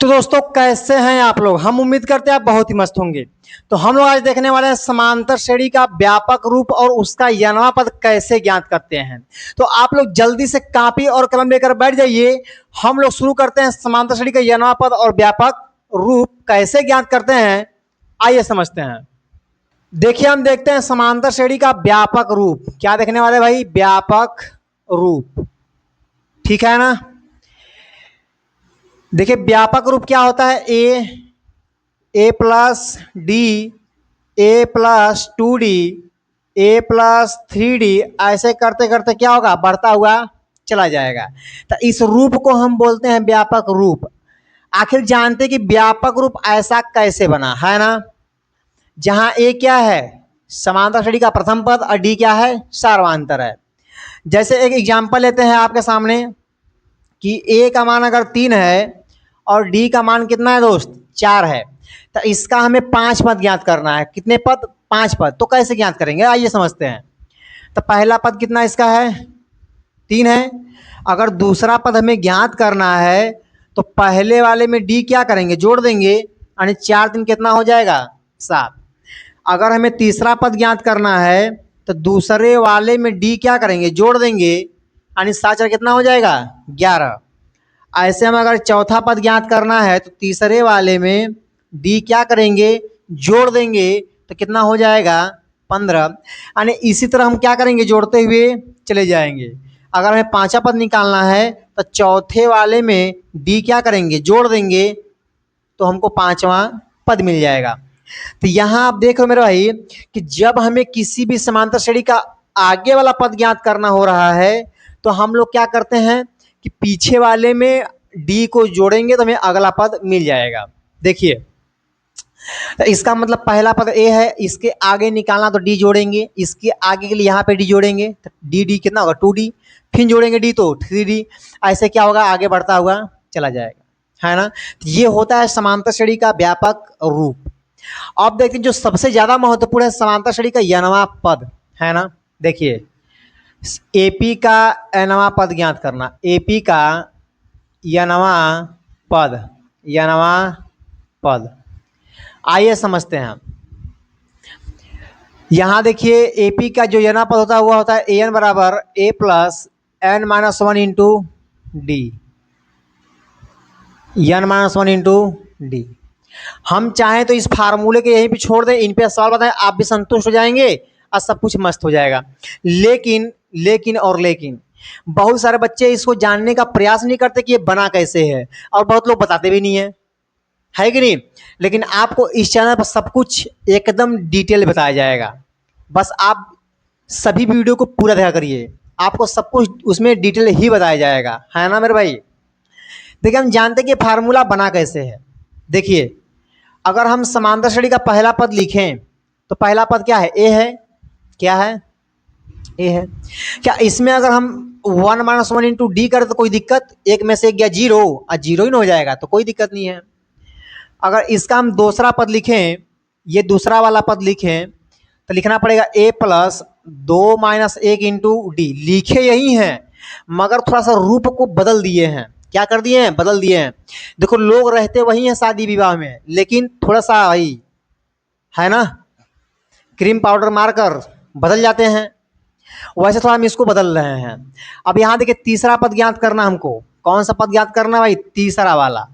तो दोस्तों कैसे हैं आप लोग। हम उम्मीद करते हैं आप बहुत ही मस्त होंगे। तो हम लोग आज देखने वाले हैं समांतर श्रेणी का व्यापक रूप और उसका यनवा पद कैसे ज्ञात करते हैं। तो आप लोग जल्दी से कॉपी और कलम लेकर बैठ जाइए। हम लोग शुरू करते हैं समांतर श्रेणी का यनवा पद और व्यापक रूप कैसे ज्ञात करते हैं। आइए समझते हैं। देखिए हम देखते हैं समांतर श्रेणी का व्यापक रूप। क्या देखने वाले भाई, व्यापक रूप। ठीक है ना। देखिए व्यापक रूप क्या होता है, a plus D, A plus 2D, A plus 3D, ऐसे करते करते क्या होगा, बढ़ता हुआ चला जाएगा। तो इस रूप को हम बोलते हैं व्यापक रूप। आखिर जानते कि व्यापक रूप ऐसा कैसे बना है ना, जहां ए क्या है, समांतर श्रेणी का प्रथम पद और डी क्या है, सार्वधातर है। जैसे एक एग्जांपल लेते हैं आपके सामने कि ए का मान अगर 3 है और डी का मान कितना है दोस्त, 4 है। तो इसका हमें 5 पद ज्ञात करना है। कितने पद, 5 पद। तो कैसे ज्ञात करेंगे, आइए समझते हैं। तो पहला पद कितना इसका है, 3 है। अगर दूसरा पद हमें ज्ञात करना है तो पहले वाले में डी क्या करेंगे, जोड़ देंगे, यानी 4 दिन कितना हो जाएगा, 7। अगर हमें तीसरा पद ज्ञात करना है तो दूसरे वाले में डी क्या करेंगे, जोड़ देंगे, यानी 7 कितना हो जाएगा, 11। ऐसे हम अगर चौथा पद ज्ञात करना है तो तीसरे वाले में डी क्या करेंगे, जोड़ देंगे, तो कितना हो जाएगा, 15। यानी इसी तरह हम क्या करेंगे, जोड़ते हुए चले जाएंगे। अगर हमें पांचवा पद निकालना है तो चौथे वाले में डी क्या करेंगे, जोड़ देंगे, तो हमको पांचवा पद मिल जाएगा। तो यहाँ आप देख रहे हो मेरे भाई कि जब हमें किसी भी समांतर श्रेणी का आगे वाला पद ज्ञात करना हो रहा है तो हम लोग क्या करते हैं कि पीछे वाले में डी को जोड़ेंगे तो हमें अगला पद मिल जाएगा। देखिए तो इसका मतलब पहला पद ए है, इसके आगे निकालना तो डी जोड़ेंगे, इसके आगे के लिए यहाँ पे डी जोड़ेंगे तो डी डी कितना होगा, 2D, फिर जोड़ेंगे डी तो 3D। ऐसे क्या होगा, आगे बढ़ता हुआ चला जाएगा, है ना। तो ये होता है समांतर श्रेणी का व्यापक रूप। अब देखते हैं जो सबसे ज्यादा महत्वपूर्ण है समांतर श्रेणी का यनवा पद, है ना। देखिए एपी का एनवा पद ज्ञात करना, एपी का यनवा पद, यनवा पद। आइए समझते हैं। यहां देखिए एपी का जो यनवा पद होता है वह होता है ए एन बराबर a plus n minus 1 into d, n minus 1 into d. हम चाहें तो इस फार्मूले के यहीं पे छोड़ दें, इन पे सवाल बताएं, आप भी संतुष्ट हो जाएंगे और सब कुछ मस्त हो जाएगा। लेकिन लेकिन और लेकिन बहुत सारे बच्चे इसको जानने का प्रयास नहीं करते कि ये बना कैसे है, और बहुत लोग बताते भी नहीं है कि नहीं। लेकिन आपको इस चैनल पर सब कुछ एकदम डिटेल बताया जाएगा। बस आप सभी वीडियो को पूरा देखा करिए, आपको सब कुछ उसमें डिटेल ही बताया जाएगा, है ना मेरे भाई। देखिए हम जानते हैं कि फार्मूला बना कैसे है। देखिए अगर हम समांतर श्रेणी का पहला पद लिखें तो पहला पद क्या है, ए है, क्या है, ए है। क्या इसमें अगर हम 1 माइनस 1 इंटू डी करें तो कोई दिक्कत, एक में से एक गया जीरो और जीरो ही ना हो जाएगा, तो कोई दिक्कत नहीं है। अगर इसका हम दूसरा पद लिखें, ये दूसरा वाला पद लिखें तो लिखना पड़ेगा ए प्लस 2 माइनस 1 इंटू डी। लिखे यही हैं मगर थोड़ा सा रूप को बदल दिए हैं। क्या कर दिए हैं, बदल दिए हैं। देखो लोग रहते वही हैं शादी विवाह में, लेकिन थोड़ा सा वही है ना, क्रीम पाउडर मारकर बदल जाते हैं, वैसे थोड़ा हम इसको बदल रहे हैं। अब यहाँ देखिए तीसरा पद ज्ञात करना, हमको कौन सा पद ज्ञात करना भाई, तीसरा वाला।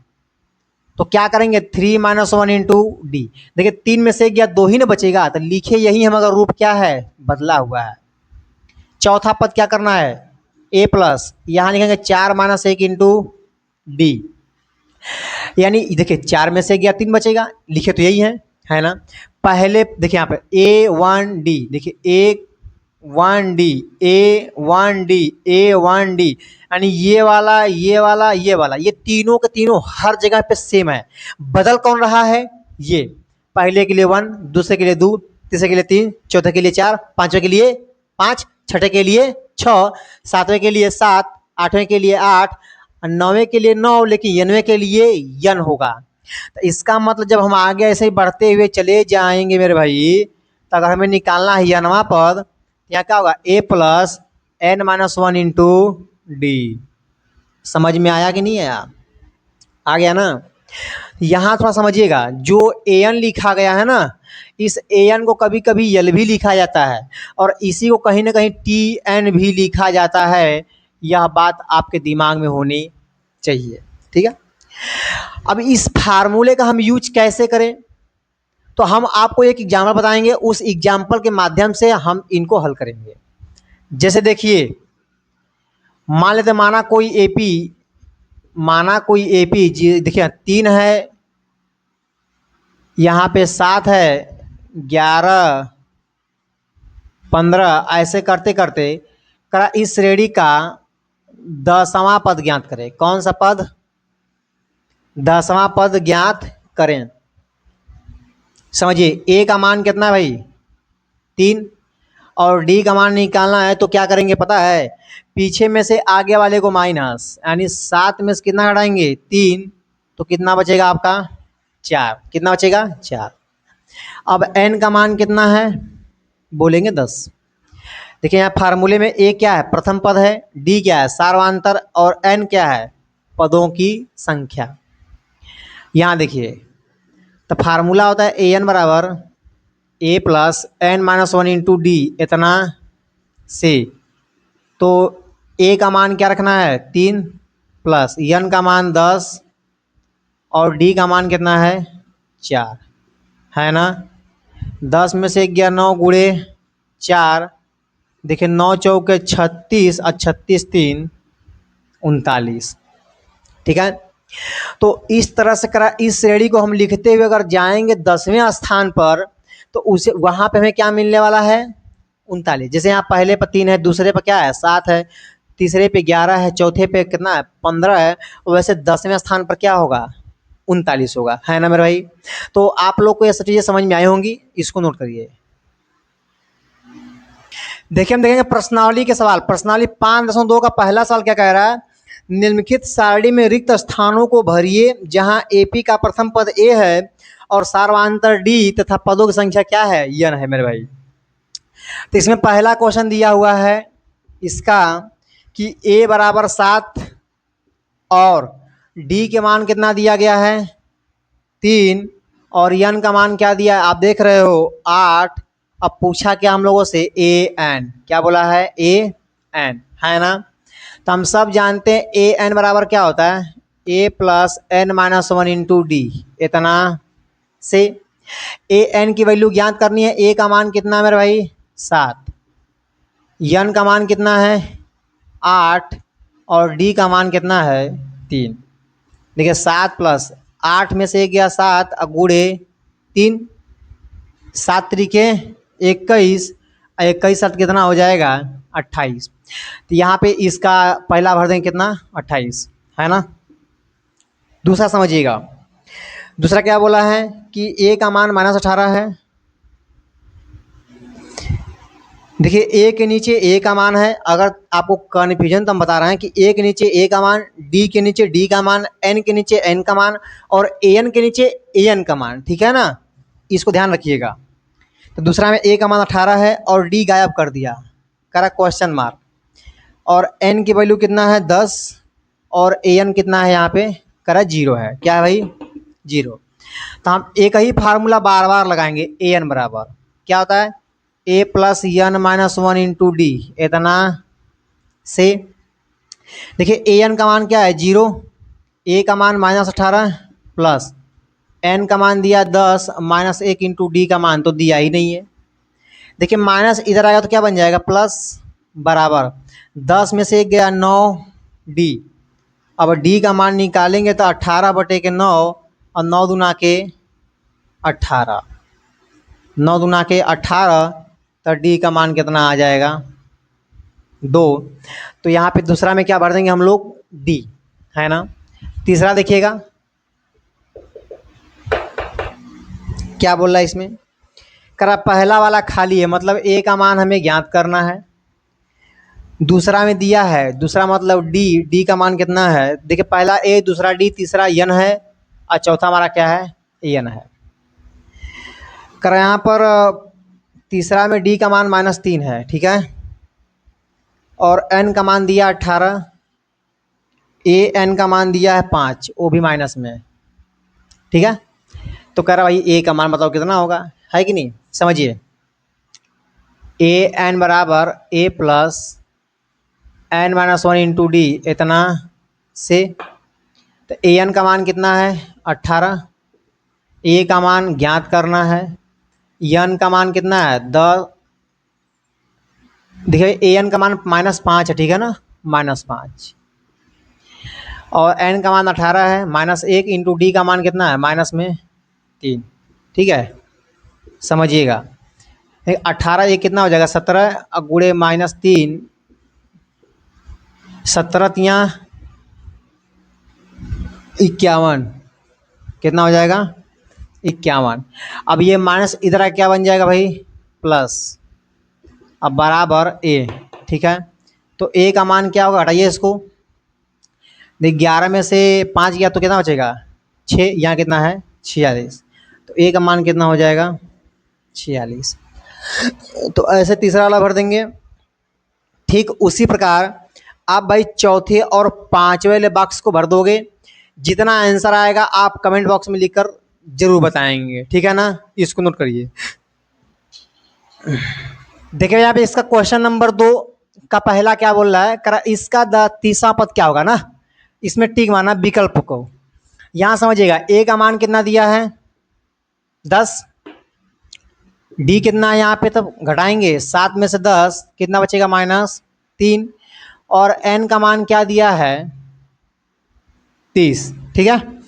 तो क्या करेंगे, 3 माइनस 1 इंटू डी। देखिए 3 में से गया 2 ही ना बचेगा, तो लिखे यही हम, अगर रूप क्या है, बदला हुआ है। चौथा पद क्या करना है, ए प्लस, यहाँ लिखेंगे 4 माइनस 1 इंटू डी, यानी देखिए 4 में से गया 3 बचेगा, लिखे तो यही है ना। पहले देखिए यहाँ पे ए 1 डी, देखिए ए 1 डी, ए 1 डी, ए 1 डी, यानी ये वाला ये वाला ये वाला, ये तीनों के तीनों हर जगह पे सेम है। बदल कौन रहा है, ये पहले के लिए 1, दूसरे के लिए 2, तीसरे के लिए 3, चौथे के लिए 4, पांचवें के लिए 5, छठे के लिए 6, सातवें के लिए 7, आठवें के लिए 8, नौवें के लिए 9, लेकिन यनवें के लिए यन होगा। तो इसका मतलब जब हम आगे ऐसे ही बढ़ते हुए चले जाएंगे मेरे भाई, तो अगर हमें निकालना है यनवा पद, यहाँ क्या होगा, a plus n minus 1 into d. समझ में आया कि नहीं आया, आ गया ना। यहाँ थोड़ा समझिएगा, जो ए एन लिखा गया है ना, इस ए एन को कभी कभी यल भी लिखा जाता है और इसी को कहीं ना कहीं टी एन भी लिखा जाता है। यह बात आपके दिमाग में होनी चाहिए, ठीक है। अब इस फार्मूले का हम यूज कैसे करें, तो हम आपको एक एग्जाम्पल बताएंगे, उस एग्जाम्पल के माध्यम से हम इनको हल करेंगे। जैसे देखिए, मान लेते माना कोई एपी देखिए 3 है, यहाँ पे 7 है, 11, 15, ऐसे करते करते करा इस श्रेणी का 10वां पद ज्ञात करें। कौन सा पद? 10वां पद ज्ञात करें। समझिए, ए का मान कितना है भाई? 3, और डी का मान निकालना है तो क्या करेंगे पता है? पीछे में से आगे वाले को माइनस, यानी 7 में से कितना हटाएंगे? 3, तो कितना बचेगा आपका? 4। कितना बचेगा? 4। अब n का मान कितना है? बोलेंगे 10। देखिए यहाँ फार्मूले में a क्या है? प्रथम पद है। d क्या है? सार्वधातर। और n क्या है? पदों की संख्या। यहाँ देखिए, तो फार्मूला होता है ए एन बराबर a plus n minus 1 into d, इतना से। तो ए का मान क्या रखना है? 3, प्लस एन का मान 10 और डी का मान कितना है? 4, है ना। 10 में से 11, 9 गुणे 4, देखिए 9 चौके 36 और 36 3 39, ठीक है। तो इस तरह से करा, इस श्रेणी को हम लिखते हुए अगर जाएंगे 10वें स्थान पर, तो उसे वहाँ पे हमें क्या मिलने वाला है? 39। जैसे यहाँ पहले पर 3 है, दूसरे पर क्या है? 7 है, तीसरे पे 11 है, चौथे पे कितना है? 15 है। वैसे 10वें स्थान पर क्या होगा? 39 होगा, है ना मेरे भाई। तो आप लोग को ये सब चीज़ें समझ में आई होंगी, इसको नोट करिए। देखिए हम देखेंगे प्रश्नावली के सवाल। प्रश्नावली 5.2 का पहला सवाल क्या कह रहा है? निम्नलिखित सारणी में रिक्त स्थानों को भरिए जहां एपी का प्रथम पद ए है और सार्वधातर डी तथा पदों की संख्या क्या है? यन है मेरे भाई। तो इसमें पहला क्वेश्चन दिया हुआ है इसका कि ए बराबर 7 और डी के मान कितना दिया गया है? 3, और यन का मान क्या दिया है? आप देख रहे हो 8। अब पूछा क्या हम लोगों से? A N. क्या बोला है? ए एन, है ना। तो हम सब जानते हैं ए एन बराबर क्या होता है? A plus n minus 1 into d, इतना से। ए एन की वैल्यू ज्ञात करनी है। ए का मान कितना है मेरे भाई? 7, यन का मान कितना है? 8, और डी का मान कितना है? 3। देखिए 7 प्लस 8 में से 1 गया 7, गुणे 3, 7 तरीके 21, 21 सात कितना हो जाएगा? 28। तो यहाँ पे इसका पहला भर देंगे कितना? 28, है ना। दूसरा समझिएगा, दूसरा क्या बोला है कि ए का मान -18 है। देखिए ए के नीचे ए का मान है। अगर आपको कन्फ्यूजन तो हम बता रहे हैं कि ए के नीचे ए का मान, डी के नीचे डी का मान, एन के नीचे एन का मान और ए एन के नीचे ए एन का मान, ठीक है ना। इसको ध्यान रखिएगा। तो दूसरा में ए का मान 18 है और डी गायब कर दिया, करा क्वेश्चन मार्क। और एन की वैल्यू कितना है? 10, और ए एन कितना है यहाँ पे? करा 0 है। क्या है भाई? 0। तो हम एक ही फार्मूला बार बार लगाएंगे। ए एन बराबर क्या होता है? A plus n minus 1 into d, इतना से। देखिए ए एन का मान क्या है? 0, ए का मान -18 प्लस एन का मान दिया 10 माइनस 1 इंटू डी का मान तो दिया ही नहीं है। देखिए माइनस इधर आएगा तो क्या बन जाएगा? प्लस, बराबर 10 में से 1 गया 9 डी। अब डी का मान निकालेंगे तो 18/9, और 9 दूना के 18, 9 दूना के 18, तो डी का मान कितना आ जाएगा? 2। तो यहाँ पे दूसरा में क्या भर देंगे हम लोग? डी, है ना। तीसरा देखिएगा क्या बोल रहा है इसमें? करा पहला वाला खाली है, मतलब ए का मान हमें ज्ञात करना है। दूसरा में दिया है, दूसरा मतलब डी, डी का मान कितना है? देखिए पहला ए, दूसरा डी, तीसरा यन है, और चौथा हमारा क्या है? एन है। करा यहाँ पर तीसरा में डी का मान -3 है, ठीक है। और एन का मान दिया 18, ए एन का मान दिया है 5, वो भी माइनस में है, ठीक है। तो कह रहा भाई ए का मान बताओ कितना होगा, है कि नहीं, समझिए। ए एन बराबर a plus n minus one into d इतना से, तो ए एन का मान कितना है 18, ए का मान ज्ञात करना है, एन का मान कितना है 10, देखिए ए एन का मान -5 है, ठीक है ना, -5, और एन का मान 18 है, -1 इंटू डी का मान कितना है -3, ठीक है, समझिएगा। 18 ये कितना हो जाएगा 17, और गुणे -3, 17 तिया 51, कितना हो जाएगा 51। अब ये माइनस इधर क्या बन जाएगा भाई प्लस, अब बराबर ए, ठीक है। तो ए का मान क्या होगा, हटाइए इसको, देख 11 में से 5 गया तो कितना बचेगा 6, यहाँ कितना है 46, तो ए का मान कितना हो जाएगा 46। तो ऐसे तीसरा वाला भर देंगे। ठीक उसी प्रकार आप भाई चौथे और पांचवें वाले बॉक्स को भर दोगे, जितना आंसर आएगा आप कमेंट बॉक्स में लिखकर जरूर बताएंगे, ठीक है ना, इसको नोट करिए। देखिए यहाँ पे इसका क्वेश्चन नंबर 2 का पहला क्या बोल रहा है, करा इसका तीसरा पद क्या होगा ना, इसमें टिक मारना विकल्प को। यहाँ समझिएगा ए का मान कितना दिया है 10, डी कितना है यहाँ पे, तब घटाएंगे 7 में से 10 कितना बचेगा -3, और एन का मान क्या दिया है 30, ठीक है।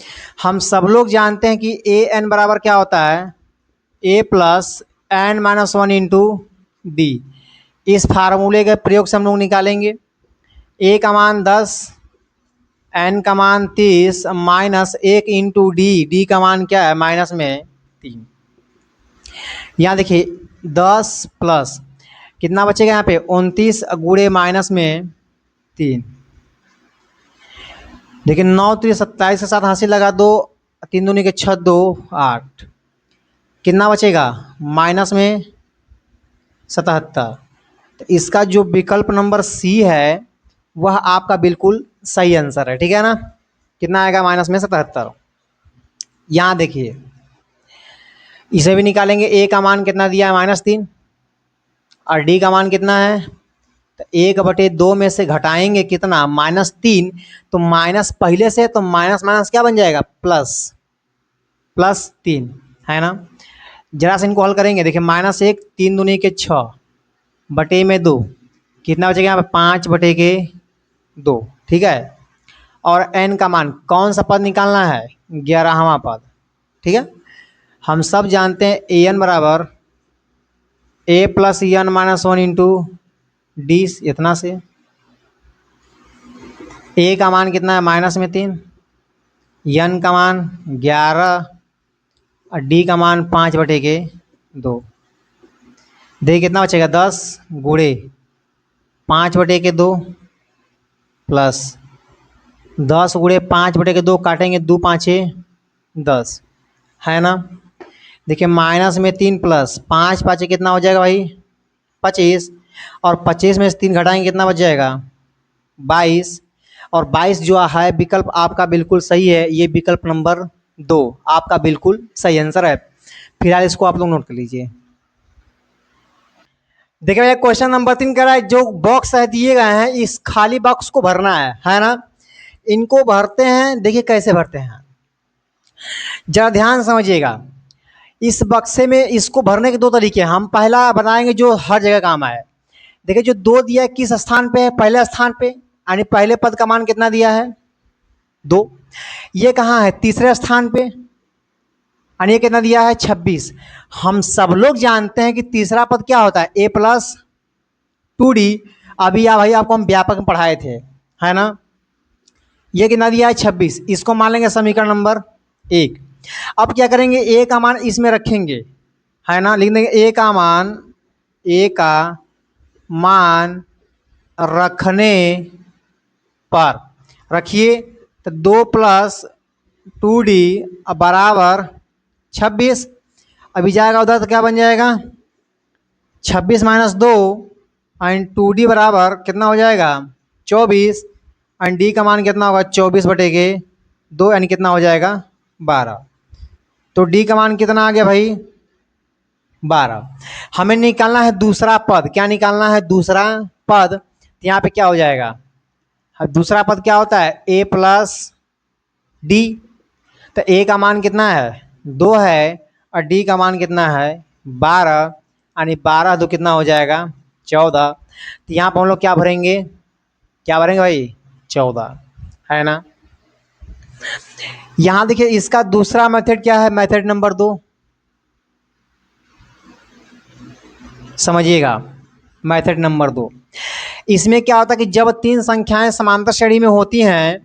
हम सब लोग जानते हैं कि ए एन बराबर क्या होता है a plus n minus one into d. इस फार्मूले के प्रयोग से हम लोग निकालेंगे ए का मान 10, एन का मान 30 -1 इंटू डी, डी का मान क्या है -3। यहाँ देखिए 10 प्लस कितना बचेगा यहाँ पे 29 गुणे -3, देखिए 9 3 27 के साथ हासिल लगा दो, 3 दूनी के 6 2 8, कितना बचेगा -77। तो इसका जो विकल्प नंबर सी है वह आपका बिल्कुल सही आंसर है, ठीक है ना। कितना आएगा -77। यहाँ देखिए इसे भी निकालेंगे, ए का मान कितना दिया है -3, और डी का मान कितना है, तो 1/2 में से घटाएंगे कितना -3, तो माइनस पहले से, तो माइनस माइनस क्या बन जाएगा +3, है ना। जरा से इनको हल करेंगे, देखिए -1 3 दूनी के 6 बटे में 2, कितना बचेगा यहाँ पे 5/2, ठीक है। और एन का मान कौन सा पद निकालना है 11वां पद, ठीक है। हम सब जानते हैं ए एन बराबर a plus n minus one into d, इतना से ए का मान कितना है -3, एन का मान 11 और डी का मान 5/2। देखिए कितना बचेगा 10 गुणे 5/2 प्लस 10 गुणे 5/2 काटेंगे 2 5 10, है ना। देखिए -3 प्लस 5 5 कितना हो जाएगा भाई 25, और 25 में से 3 घटाएंगे कितना बच जाएगा 22, और 22 जो है विकल्प आपका बिल्कुल सही है, ये विकल्प नंबर 2 आपका बिल्कुल सही आंसर है। फिलहाल इसको आप लोग नोट कर लीजिए। देखिए भैया क्वेश्चन नंबर 3 कह रहा है जो बॉक्स है दिए गए हैं इस खाली बॉक्स को भरना है ना। इनको भरते हैं, देखिए कैसे भरते हैं, जरा ध्यान समझिएगा। इस बक्से में इसको भरने के 2 तरीके हैं, हम पहला बनाएंगे जो हर जगह काम आए। देखिए जो 2 दिया है किस स्थान पे है, पहले स्थान पे, यानी पहले पद का मान कितना दिया है 2, ये कहाँ है तीसरे स्थान पे, यानी ये कितना दिया है 26। हम सब लोग जानते हैं कि तीसरा पद क्या होता है a+2d, अभी भाई आपको हम व्यापक में पढ़ाए थे, है ना। ये कितना दिया है 26, इसको मान लेंगे समीकरण नंबर 1। अब क्या करेंगे ए का मान इसमें रखेंगे, है ना, लिख देंगे ए का मान रखने पर, रखिए तो 2 + 2d बराबर 26। अभी जाएगा उधर तो क्या बन जाएगा 26 - 2 एंड 2d बराबर कितना हो जाएगा 24, एंड डी का मान कितना होगा 24/2 यानी कितना हो जाएगा 12। तो डी का मान कितना आ गया भाई 12। हमें निकालना है दूसरा पद। क्या निकालना है दूसरा पद? तो यहाँ पे क्या हो जाएगा, दूसरा पद क्या होता है a प्लस डी। तो a का मान कितना है 2 है और d का मान कितना है 12, यानी 12 दो कितना हो जाएगा 14। तो यहाँ पर हम लोग क्या भरेंगे, क्या भरेंगे भाई 14, है ना। यहाँ देखिए इसका दूसरा मेथड क्या है, मेथड नंबर 2 समझिएगा। मेथड नंबर 2, इसमें क्या होता है कि जब 3 संख्याएं समांतर श्रेणी में होती हैं,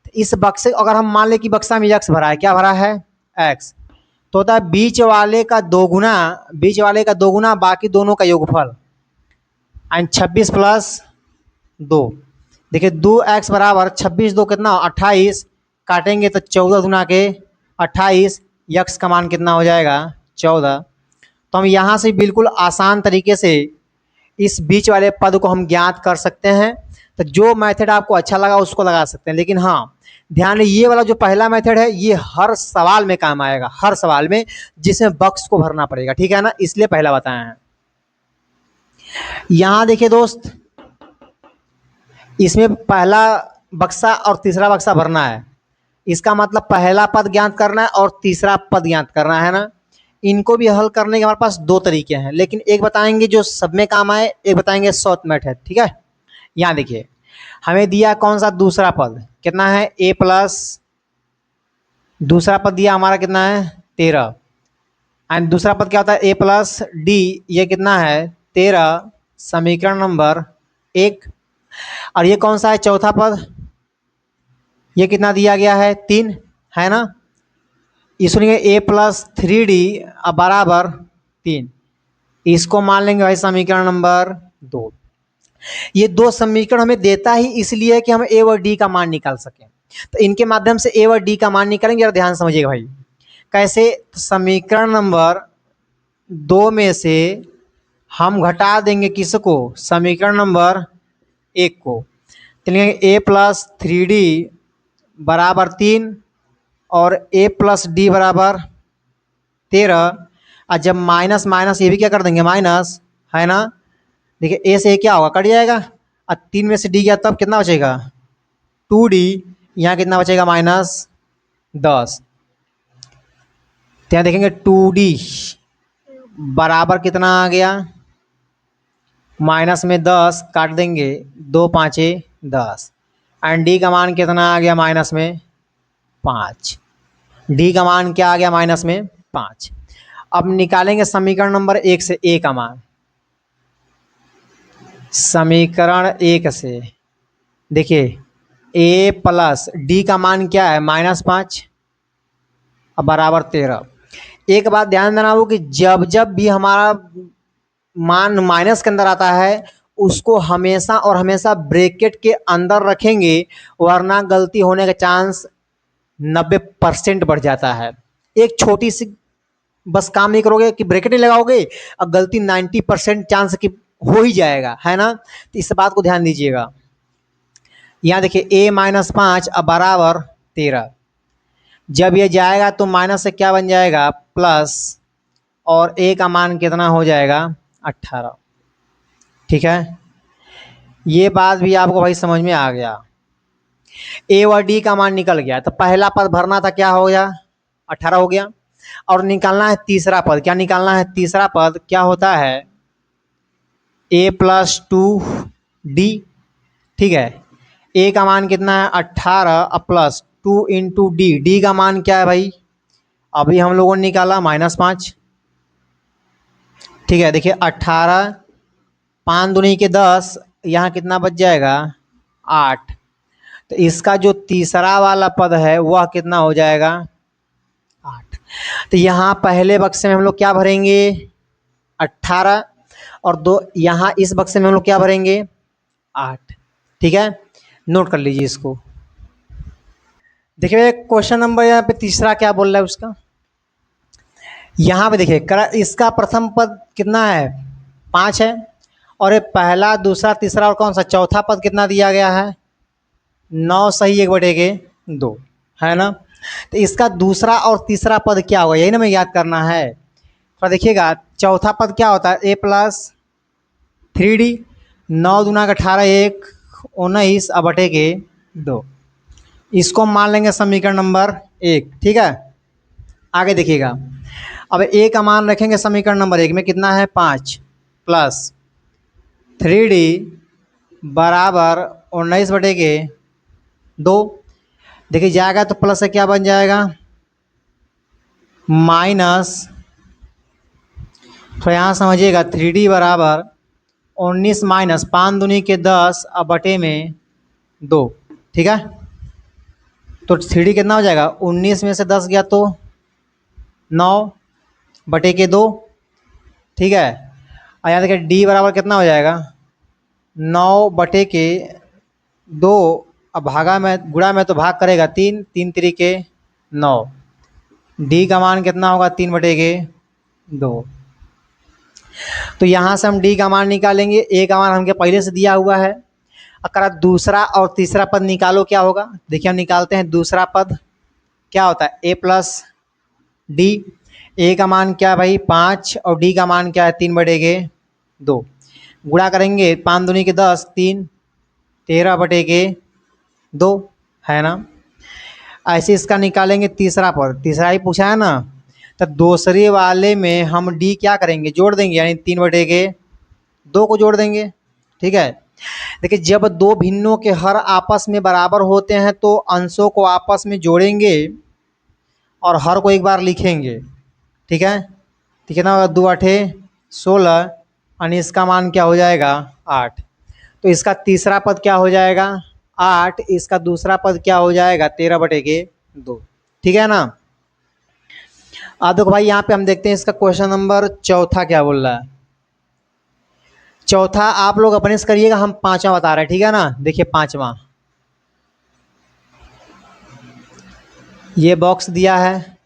तो इस बक्से, अगर हम मान लें कि बक्सा में x भरा है, क्या भरा है x, तो होता है बीच वाले का 2 गुना, बीच वाले का 2 गुना बाकी दोनों का योगफल, एंड 26 प्लस 2। देखिए 2x बराबर 26 2 कितना 28, काटेंगे तो 14 गुना के 28, x का मान कितना हो जाएगा 14। तो हम यहाँ से बिल्कुल आसान तरीके से इस बीच वाले पद को हम ज्ञात कर सकते हैं। तो जो मेथड आपको अच्छा लगा उसको लगा सकते हैं, लेकिन हाँ ध्यान रहे ये वाला जो पहला मेथड है ये हर सवाल में काम आएगा, हर सवाल में जिसमें बक्स को भरना पड़ेगा, ठीक है ना, इसलिए पहला बताया है। यहाँ देखिए दोस्त, इसमें पहला बक्सा और तीसरा बक्सा भरना है, इसका मतलब पहला पद ज्ञात करना है और तीसरा पद ज्ञात करना है ना। इनको भी हल करने के हमारे पास 2 तरीके हैं, लेकिन एक बताएंगे जो सब में काम आए, एक बताएंगे शॉर्ट मेथड, ठीक है। यहाँ देखिए हमें दिया कौन सा दूसरा पद कितना है a प्लस, दूसरा पद दिया हमारा कितना है 13, एंड दूसरा पद क्या होता है a प्लस डी, ये कितना है 13, समीकरण नंबर 1। और ये कौन सा है चौथा पद, ये कितना दिया गया है 3, है ना। ये सुनिए a प्लस 3d बराबर 3, इसको मान लेंगे भाई समीकरण नंबर 2। ये 2 समीकरण हमें देता ही इसलिए है कि हम a और d का मान निकाल सकें। तो इनके माध्यम से a और d का मान निकालेंगे, और ध्यान समझिएगा भाई कैसे। समीकरण नंबर 2 में से हम घटा देंगे किसको, समीकरण नंबर 1 को। तो लेंगे a प्लस 3d बराबर 3 और a प्लस डी बराबर 13, और जब माइनस माइनस ये भी क्या कर देंगे माइनस, है ना। देखिए a से क्या होगा कट जाएगा, और 3 में से d गया तब कितना बचेगा 2d, यहाँ कितना बचेगा -10। तो यहाँ देखेंगे 2d बराबर कितना आ गया, माइनस में 10 काट देंगे 2 5 10, एंड d का मान कितना आ गया माइनस में 5। d का मान क्या आ गया माइनस में 5। अब निकालेंगे समीकरण नंबर 1 से a का मान। समीकरण 1 से देखिए a प्लस डी का मान क्या है -5 अब बराबर 13। एक बात ध्यान देना हो कि जब जब भी हमारा मान माइनस के अंदर आता है उसको हमेशा और हमेशा ब्रैकेट के अंदर रखेंगे, वरना गलती होने का चांस 90% बढ़ जाता है। एक छोटी सी बस काम नहीं करोगे कि ब्रैकेट नहीं लगाओगे और गलती 90% चांस की हो ही जाएगा, है ना। तो इस बात को ध्यान दीजिएगा। यहाँ देखिए a-5 अब बराबर 13, जब ये जाएगा तो माइनस से क्या बन जाएगा प्लस, और a का मान कितना हो जाएगा 18, ठीक है। ये बात भी आपको भाई समझ में आ गया। a और d का मान निकल गया, तो पहला पद भरना था, क्या हो गया 18 हो गया। और निकालना है तीसरा पद, क्या निकालना है तीसरा पद, क्या होता है a प्लस 2d, ठीक है। a का मान कितना है 18 प्लस 2 इंटू डी, डी का मान क्या है भाई अभी हम लोगों ने निकाला -5, ठीक है। देखिए 18 5 दूनी के 10, यहाँ कितना बच जाएगा 8। तो इसका जो तीसरा वाला पद है वह कितना हो जाएगा 8। तो यहाँ पहले बक्से में हम लोग क्या भरेंगे 18, और दो यहाँ इस बक्से में हम लोग क्या भरेंगे 8, ठीक है। नोट कर लीजिए इसको। देखिए क्वेश्चन नंबर यहाँ पे तीसरा क्या बोल रहा है उसका, यहाँ पे देखिए इसका प्रथम पद कितना है 5 है, और ये पहला दूसरा तीसरा और कौन सा चौथा पद कितना दिया गया है 9 सही 1/2 है ना। तो इसका दूसरा और तीसरा पद क्या होगा, यही ना हमें याद करना है। तो देखिएगा चौथा पद क्या होता है, a+3d, 9×18 1 19/2। इसको मान लेंगे समीकरण नंबर 1, ठीक है। आगे देखिएगा, अब a का मान रखेंगे समीकरण नंबर 1 में, कितना है 5 प्लस 3d बराबर 19/2। देखिए जाएगा तो प्लस से क्या बन जाएगा, माइनस, तो यहाँ समझिएगा 3d बराबर 19 माइनस 5×10 ठीक है। तो 3d कितना हो जाएगा, 19 में से 10 गया तो 9/2, ठीक है। और यहाँ देखिए d बराबर कितना हो जाएगा, 9/2। अब भागा में गुणा में तो भाग करेगा 3, 3×3 = 9। d का मान कितना होगा, 3/2। तो यहाँ से हम d का मान निकालेंगे, a का मान हमके पहले से दिया हुआ है। अगर आप दूसरा और तीसरा पद निकालो क्या होगा, देखिए हम निकालते हैं। दूसरा पद क्या होता है, a+d। a का मान क्या है भाई 5 और d का मान क्या है 3/2। गुणा करेंगे 5×2 = 10, 3, 13/2 है ना। ऐसे इसका निकालेंगे तीसरा पद, तीसरा ही पूछा है ना। तो दूसरे वाले में हम d क्या करेंगे, जोड़ देंगे, यानी 3/2 को जोड़ देंगे, ठीक है। देखिए जब दो भिन्नों के हर आपस में बराबर होते हैं तो अंशों को आपस में जोड़ेंगे और हर को एक बार लिखेंगे, ठीक है। तो कितना होगा, 2×8 = 16, यानी इसका मान क्या हो जाएगा 8। तो इसका तीसरा पद क्या हो जाएगा 8, इसका दूसरा पद क्या हो जाएगा 13/2, ठीक है ना। अब देखो भाई यहाँ पे हम देखते हैं इसका क्वेश्चन नंबर चौथा क्या बोल रहा है। चौथा आप लोग अपने से करिएगा, हम पांचवा बता रहे हैं, ठीक है ना। देखिए पांचवा, ये बॉक्स दिया है,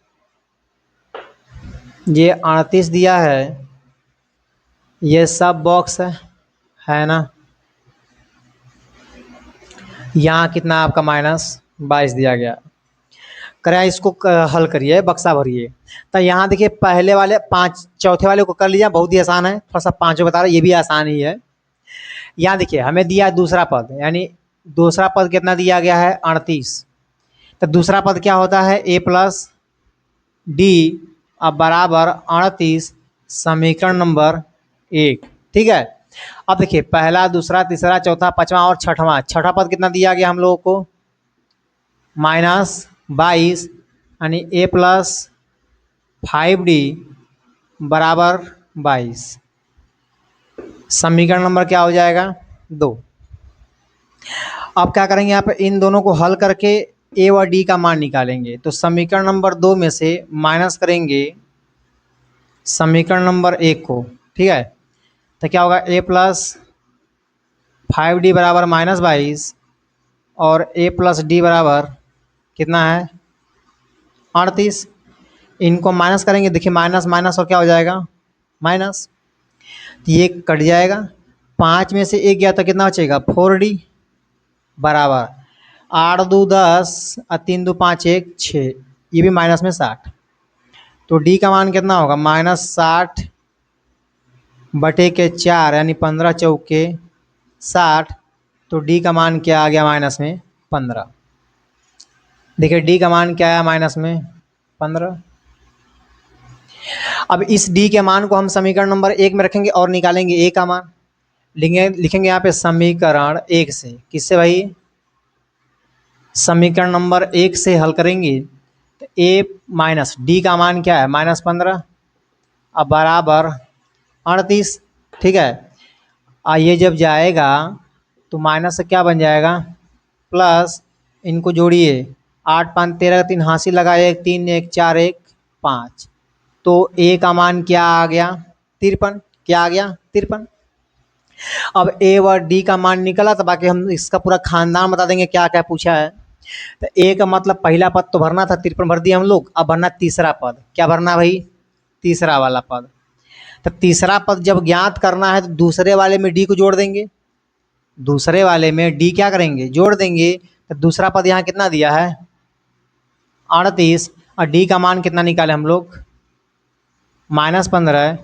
ये 38 दिया है, ये सब बॉक्स है ना। यहाँ कितना आपका -22 दिया गया। करें इसको हल करिए, बक्सा भरिए। तो यहाँ देखिए पहले वाले 5, चौथे वाले को कर लीजिए, बहुत ही आसान है। थोड़ा सा पाँचों बता रहा ये भी आसान ही है। यहाँ देखिए हमें दिया दूसरा पद, यानी दूसरा पद कितना दिया गया है 38। तो दूसरा पद क्या होता है, a+d अब बराबर 38 समीकरण नंबर 1, ठीक है। अब देखिए पहला, दूसरा, तीसरा, चौथा, पांचवा और छठवां। छठा पद कितना दिया गया हम लोगों को, -22, यानी a+5d बराबर 22। समीकरण नंबर क्या हो जाएगा 2। अब क्या करेंगे, यहाँ पे इन दोनों को हल करके a व d का मान निकालेंगे। तो समीकरण नंबर 2 में से माइनस करेंगे समीकरण नंबर 1 को, ठीक है। तो क्या होगा, a+5d बराबर -22 और a+d बराबर कितना है 38। इनको माइनस करेंगे, देखिए माइनस माइनस और क्या हो जाएगा माइनस, तो ये कट जाएगा। 5 में से 1 गया तो कितना बचेगा 4d बराबर 8×2 = 10 और 3×2 = 5, 1 6, ये भी माइनस में 60। तो d का मान कितना होगा -60/4, यानी 15×4 = 60। तो d का मान क्या आ गया -15। देखिए d का मान क्या आया -15। अब इस d के मान को हम समीकरण नंबर 1 में रखेंगे और निकालेंगे a का मान। लिखेंगे यहाँ पे समीकरण 1 से, किससे भाई, समीकरण नंबर 1 से हल करेंगे। तो d का मान क्या है -15 अब बराबर 38, ठीक है। ये जब जाएगा तो माइनस से क्या बन जाएगा प्लस, इनको जोड़िए 8 5 13 3 हासिल लगा 1 3 1 4 1 5। तो a का मान क्या आ गया 53, क्या आ गया 53। अब a व d का मान निकला तो बाकी हम इसका पूरा खानदान बता देंगे क्या क्या पूछा है। तो a का मतलब पहला पद तो भरना था, 53 भर दिया हम लोग। अब भरना तीसरा पद, क्या भरना भाई तीसरा वाला पद। तो तीसरा पद जब ज्ञात करना है तो दूसरे वाले में d को जोड़ देंगे, दूसरे वाले में d क्या करेंगे जोड़ देंगे। तो दूसरा पद यहाँ कितना दिया है 38, और डी का मान कितना निकाले हम लोग -15,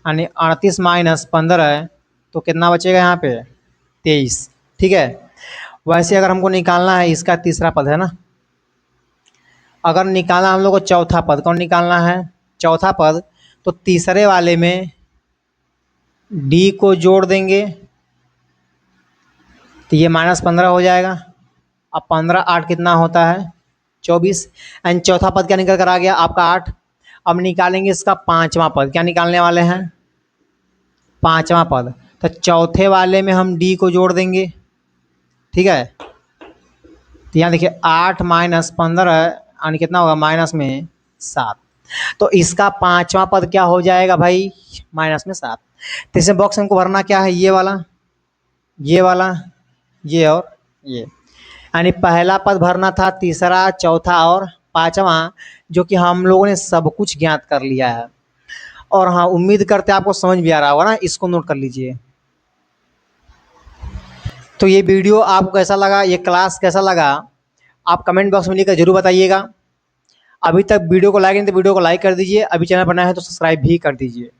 यानी 38 माइनस 15, तो कितना बचेगा यहाँ पे 23। ठीक है, वैसे अगर हमको निकालना है इसका तीसरा पद है ना, अगर निकालना हम लोग को चौथा पद, कौन निकालना है चौथा पद, तो तीसरे वाले में डी को जोड़ देंगे तो ये -15 हो जाएगा। अब 15 8 कितना होता है 24, एंड चौथा पद क्या निकल कर आ गया आपका 8। अब निकालेंगे इसका पांचवा पद, क्या निकालने वाले हैं पांचवा पद, तो चौथे वाले में हम डी को जोड़ देंगे। ठीक है, तो यहाँ देखिए 8 माइनस 15 यानी कितना होगा -7। तो इसका पांचवा पद क्या हो जाएगा भाई -7। तो इसमें बॉक्स हमको भरना क्या है ये वाला, ये वाला, ये और ये, यानी पहला पद भरना था, तीसरा चौथा और पांचवा, जो कि हम लोगों ने सब कुछ ज्ञात कर लिया है। और हाँ, उम्मीद करते हैं आपको समझ भी आ रहा होगा ना, इसको नोट कर लीजिए। तो ये वीडियो आपको कैसा लगा, ये क्लास कैसा लगा, आप कमेंट बॉक्स में लिखकर जरूर बताइएगा। अभी तक वीडियो को लाइक नहीं तो वीडियो को लाइक कर दीजिए, अभी चैनल पर नया है तो सब्सक्राइब भी कर दीजिए।